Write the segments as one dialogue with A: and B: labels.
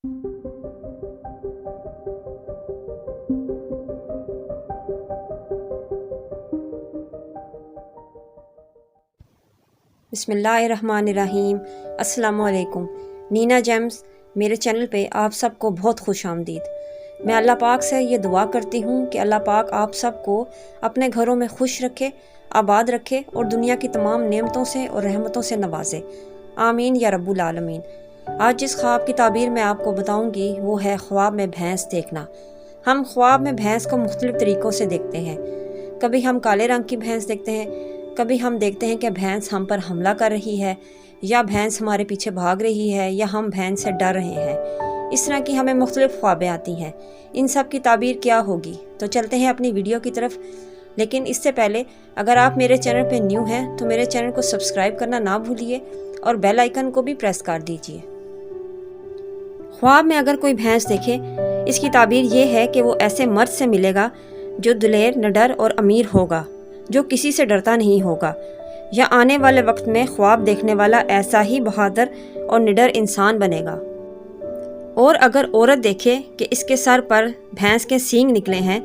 A: بسم اللہ الرحمن الرحیم۔ السلام علیکم۔ نینا جیمز میرے چینل پہ آپ سب کو بہت خوش آمدید۔ میں اللہ پاک سے یہ دعا کرتی ہوں کہ اللہ پاک آپ سب کو اپنے گھروں میں خوش رکھے، آباد رکھے اور دنیا کی تمام نعمتوں سے اور رحمتوں سے نوازے، آمین یا رب العالمین۔ آج جس خواب کی تعبیر میں آپ کو بتاؤں گی وہ ہے خواب میں بھینس دیکھنا۔ ہم خواب میں بھینس کو مختلف طریقوں سے دیکھتے ہیں۔ کبھی ہم کالے رنگ کی بھینس دیکھتے ہیں، کبھی ہم دیکھتے ہیں کہ بھینس ہم پر حملہ کر رہی ہے، یا بھینس ہمارے پیچھے بھاگ رہی ہے، یا ہم بھینس سے ڈر رہے ہیں۔ اس طرح کی ہمیں مختلف خوابیں آتی ہیں۔ ان سب کی تعبیر کیا ہوگی؟ تو چلتے ہیں اپنی ویڈیو کی طرف۔ لیکن اس سے پہلے اگر آپ میرے چینل پہ نیو ہیں تو میرے چینل کو سبسکرائب کرنا نہ بھولیے اور بیل آئیکن کو بھی پریس کر دیجیے۔ خواب میں اگر کوئی بھینس دیکھے، اس کی تعبیر یہ ہے کہ وہ ایسے مرد سے ملے گا جو دلیر، نڈر اور امیر ہوگا، جو کسی سے ڈرتا نہیں ہوگا، یا آنے والے وقت میں خواب دیکھنے والا ایسا ہی بہادر اور نڈر انسان بنے گا۔ اور اگر عورت دیکھے کہ اس کے سر پر بھینس کے سینگ نکلے ہیں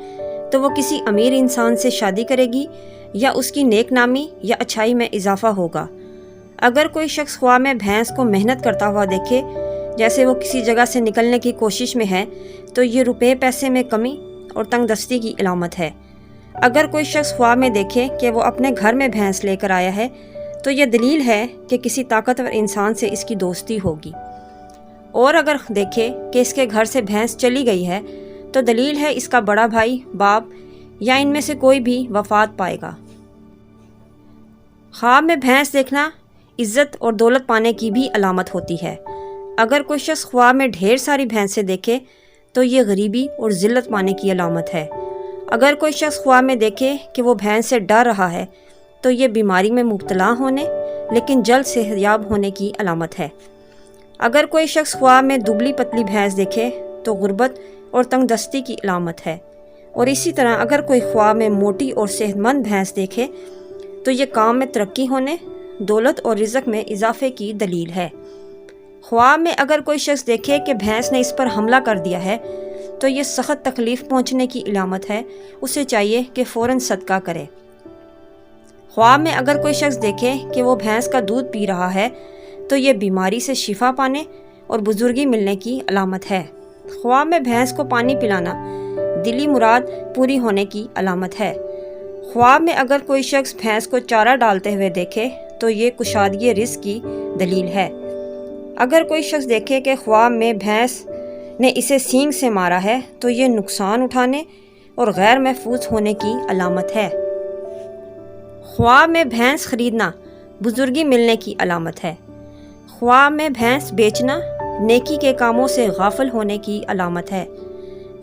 A: تو وہ کسی امیر انسان سے شادی کرے گی، یا اس کی نیک نامی یا اچھائی میں اضافہ ہوگا۔ اگر کوئی شخص خواب میں بھینس کو محنت کرتا ہوا دیکھے، جیسے وہ کسی جگہ سے نکلنے کی کوشش میں ہے، تو یہ روپے پیسے میں کمی اور تنگ دستی کی علامت ہے۔ اگر کوئی شخص خواب میں دیکھے کہ وہ اپنے گھر میں بھینس لے کر آیا ہے تو یہ دلیل ہے کہ کسی طاقتور انسان سے اس کی دوستی ہوگی۔ اور اگر دیکھے کہ اس کے گھر سے بھینس چلی گئی ہے تو دلیل ہے اس کا بڑا بھائی، باپ یا ان میں سے کوئی بھی وفات پائے گا۔ خواب میں بھینس دیکھنا عزت اور دولت پانے کی بھی علامت ہوتی ہے۔ اگر کوئی شخص خواب میں ڈھیر ساری بھینسیں دیکھے تو یہ غریبی اور ذلت پانے کی علامت ہے۔ اگر کوئی شخص خواب میں دیکھے کہ وہ بھینس سے ڈر رہا ہے تو یہ بیماری میں مبتلا ہونے لیکن جلد صحت یاب ہونے کی علامت ہے۔ اگر کوئی شخص خواب میں دبلی پتلی بھینس دیکھے تو غربت اور تنگ دستی کی علامت ہے۔ اور اسی طرح اگر کوئی خواب میں موٹی اور صحت مند بھینس دیکھے تو یہ کام میں ترقی ہونے، دولت اور رزق میں اضافے کی دلیل ہے۔ خواب میں اگر کوئی شخص دیکھے کہ بھینس نے اس پر حملہ کر دیا ہے تو یہ سخت تکلیف پہنچنے کی علامت ہے، اسے چاہیے کہ فوراً صدقہ کرے۔ خواب میں اگر کوئی شخص دیکھے کہ وہ بھینس کا دودھ پی رہا ہے تو یہ بیماری سے شفا پانے اور بزرگی ملنے کی علامت ہے۔ خواب میں بھینس کو پانی پلانا دلی مراد پوری ہونے کی علامت ہے۔ خواب میں اگر کوئی شخص بھینس کو چارہ ڈالتے ہوئے دیکھے تو یہ کشادگی رزق کی دلیل ہے۔ اگر کوئی شخص دیکھے کہ خواب میں بھینس نے اسے سینگ سے مارا ہے تو یہ نقصان اٹھانے اور غیر محفوظ ہونے کی علامت ہے۔ خواب میں بھینس خریدنا بزرگی ملنے کی علامت ہے۔ خواب میں بھینس بیچنا نیکی کے کاموں سے غافل ہونے کی علامت ہے۔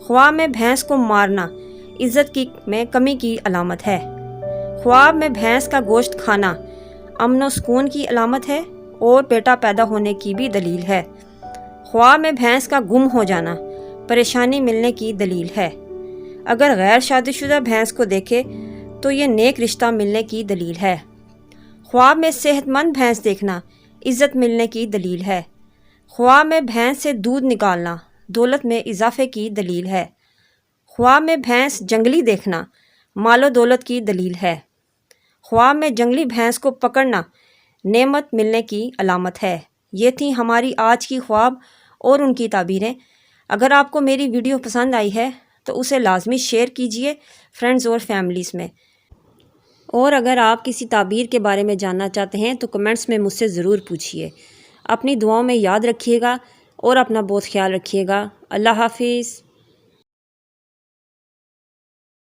A: خواب میں بھینس کو مارنا عزت میں کمی کی علامت ہے۔ خواب میں بھینس کا گوشت کھانا امن و سکون کی علامت ہے اور بیٹا پیدا ہونے کی بھی دلیل ہے۔ خواب میں بھینس کا گم ہو جانا پریشانی ملنے کی دلیل ہے۔ اگر غیر شادی شدہ بھینس کو دیکھے تو یہ نیک رشتہ ملنے کی دلیل ہے۔ خواب میں صحت مند بھینس دیکھنا عزت ملنے کی دلیل ہے۔ خواب میں بھینس سے دودھ نکالنا دولت میں اضافے کی دلیل ہے۔ خواب میں بھینس جنگلی دیکھنا مال و دولت کی دلیل ہے۔ خواب میں جنگلی بھینس کو پکڑنا نعمت ملنے کی علامت ہے۔ یہ تھی ہماری آج کی خواب اور ان کی تعبیریں۔ اگر آپ کو میری ویڈیو پسند آئی ہے تو اسے لازمی شیئر کیجیے فرینڈز اور فیملیز میں۔ اور اگر آپ کسی تعبیر کے بارے میں جاننا چاہتے ہیں تو کمنٹس میں مجھ سے ضرور پوچھیے۔ اپنی دعاؤں میں یاد رکھیے گا اور اپنا بہت خیال رکھیے گا۔ اللہ حافظ۔